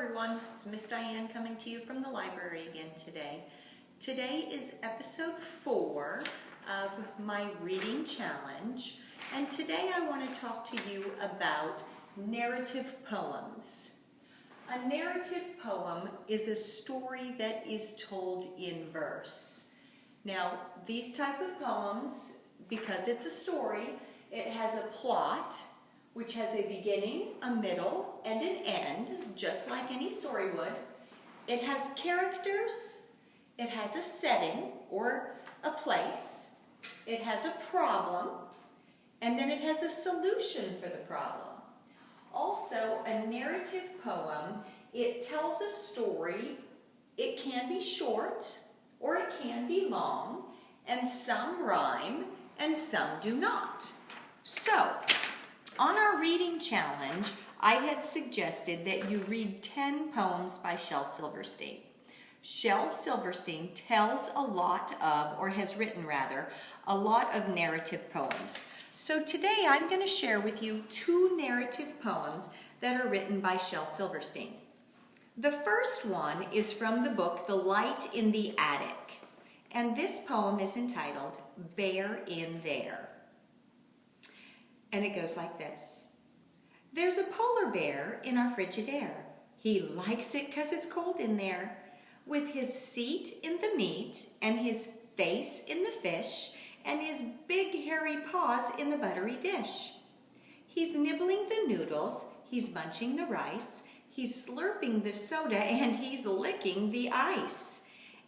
everyone, it's Miss Diane coming to you from the library again today. Today is episode 4 of my reading challenge, and today I want to talk to you about narrative poems. A narrative poem is a story that is told in verse. Now, these type of poems, because it's a story, it has a plot, which has a beginning, a middle, and an end, just like any story would. It has characters, it has a setting or a place, it has a problem, and then it has a solution for the problem. Also, a narrative poem, it tells a story. It can be short or it can be long, and some rhyme and some do not. So, on our reading challenge, I had suggested that you read 10 poems by Shel Silverstein. Shel Silverstein tells a lot of, or has written rather, a lot of narrative poems. So today I'm going to share with you 2 narrative poems that are written by Shel Silverstein. The first one is from the book The Light in the Attic, and this poem is entitled Bear in There. And it goes like this. There's a polar bear in our Frigidaire. He likes it 'cause it's cold in there. With his seat in the meat and his face in the fish and his big hairy paws in the buttery dish. He's nibbling the noodles, he's munching the rice, he's slurping the soda, and he's licking the ice.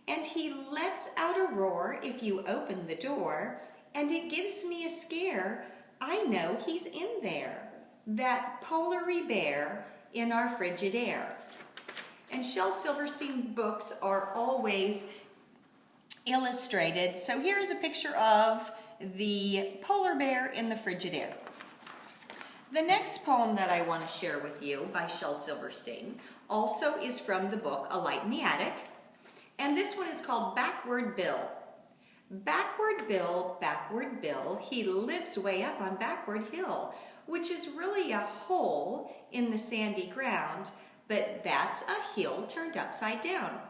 And he lets out a roar if you open the door, and it gives me a scare. I know he's in there, that polary bear in our Frigidaire. And Shel Silverstein books are always illustrated. So here's a picture of the polar bear in the Frigidaire. The next poem that I want to share with you by Shel Silverstein also is from the book A Light in the Attic. And this one is called Backward Bill. Backward Bill, he lives way up on Backward Hill, which is really a hole in the sandy ground, but that's a hill turned upside down.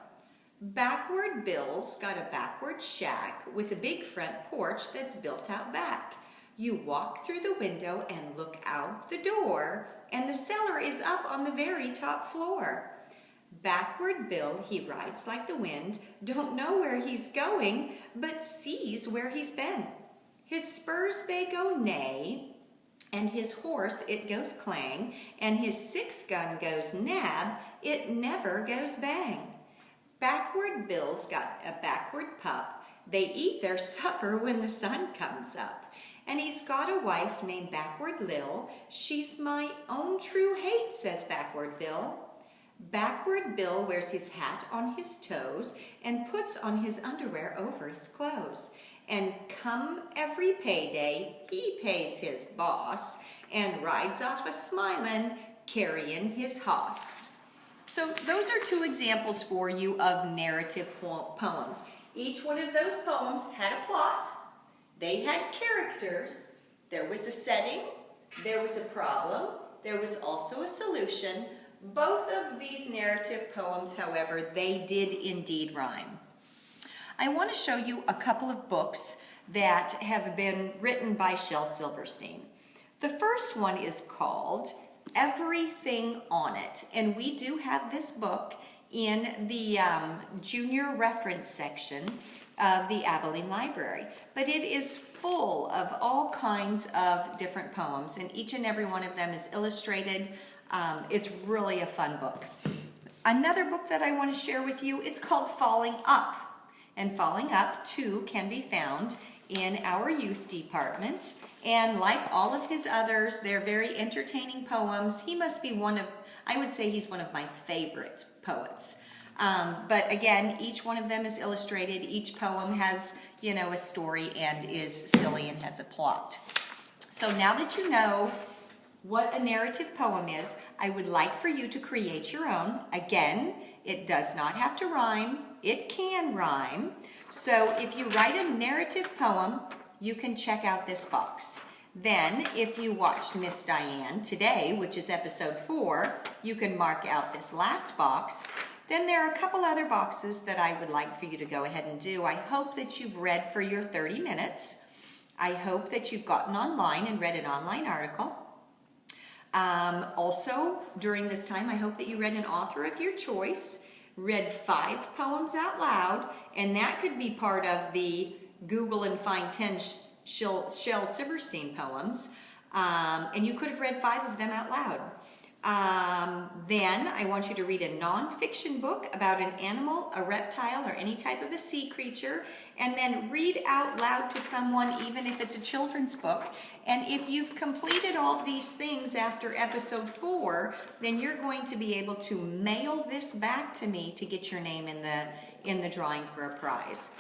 Backward Bill's got a backward shack with a big front porch that's built out back. You walk through the window and look out the door, and the cellar is up on the very top floor. Backward Bill, he rides like the wind, don't know where he's going, but sees where he's been. His spurs, they go neigh, and his horse, it goes clang, and his 6-gun goes nab, it never goes bang. Backward Bill's got a backward pup, they eat their supper when the sun comes up. And he's got a wife named Backward Lil, she's my own true hate, says Backward Bill. Backward Bill wears his hat on his toes and puts on his underwear over his clothes. And come every payday, he pays his boss and rides off a-smilin', carrying his hoss. So those are 2 examples for you of narrative poems. Each one of those poems had a plot. They had characters. There was a setting. There was a problem. There was also a solution. Both of these narrative poems, however, they did indeed rhyme. I want to show you a couple of books that have been written by Shel Silverstein. The first one is called Everything on It, and we do have this book in the junior reference section of the Abilene Library. But it is full of all kinds of different poems, and each and every one of them is illustrated. It's really a fun book. Another book that I want to share with you, it's called Falling Up. And Falling Up, too, can be found in our youth department. And like all of his others, they're very entertaining poems. He must be I would say he's one of my favorite poets. But again, each one of them is illustrated. Each poem has, a story and is silly and has a plot. So now that you know what a narrative poem is, I would like for you to create your own. Again, it does not have to rhyme. It can rhyme. So if you write a narrative poem, you can check out this box. Then, if you watched Miss Diane today, which is episode 4, you can mark out this last box. Then there are a couple other boxes that I would like for you to go ahead and do. I hope that you've read for your 30 minutes. I hope that you've gotten online and read an online article. Also, during this time, I hope that you read an author of your choice, read 5 poems out loud, and that could be part of the Google and find 10 Shel Silverstein poems, and you could have read 5 of them out loud. Then I want you to read a nonfiction book about an animal, a reptile, or any type of a sea creature, and then read out loud to someone, even if it's a children's book. And if you've completed all these things after episode 4, then you're going to be able to mail this back to me to get your name in the drawing for a prize.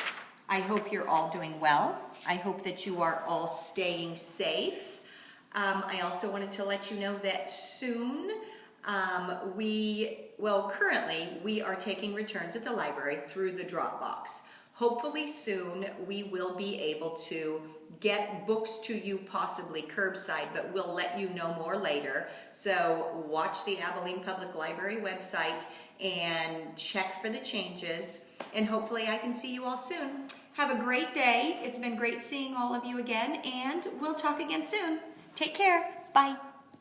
I hope you're all doing well. I hope that you are all staying safe. I also wanted to let you know that soon, currently we are taking returns at the library through the drop box. Hopefully soon we will be able to get books to you, possibly curbside, but we'll let you know more later. So watch the Abilene Public Library website and check for the changes, and hopefully I can see you all soon. Have a great day. It's been great seeing all of you again, and we'll talk again soon. Take care. Bye.